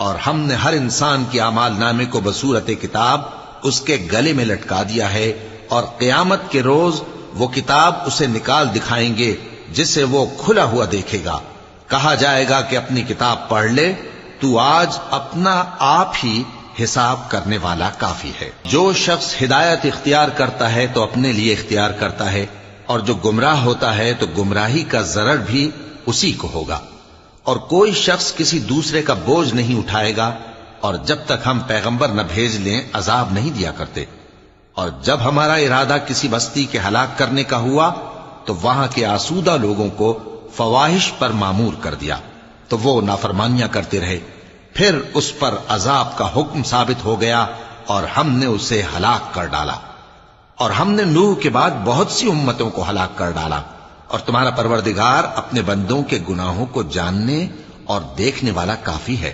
اور ہم نے ہر انسان کے اعمال نامے کو بصورت کتاب اس کے گلے میں لٹکا دیا ہے، اور قیامت کے روز وہ کتاب اسے نکال دکھائیں گے جسے وہ کھلا ہوا دیکھے گا۔ کہا جائے گا کہ اپنی کتاب پڑھ لے، تو آج اپنا آپ ہی حساب کرنے والا کافی ہے۔ جو شخص ہدایت اختیار کرتا ہے تو اپنے لیے اختیار کرتا ہے، اور جو گمراہ ہوتا ہے تو گمراہی کا ضرر بھی اسی کو ہوگا۔ اور کوئی شخص کسی دوسرے کا بوجھ نہیں اٹھائے گا، اور جب تک ہم پیغمبر نہ بھیج لیں عذاب نہیں دیا کرتے۔ اور جب ہمارا ارادہ کسی بستی کے ہلاک کرنے کا ہوا تو وہاں کے آسودہ لوگوں کو فواحش پر مامور کر دیا، تو وہ نافرمانیاں کرتے رہے، پھر اس پر عذاب کا حکم ثابت ہو گیا اور ہم نے اسے ہلاک کر ڈالا۔ اور ہم نے نوح کے بعد بہت سی امتوں کو ہلاک کر ڈالا، اور تمہارا پروردگار اپنے بندوں کے گناہوں کو جاننے اور دیکھنے والا کافی ہے۔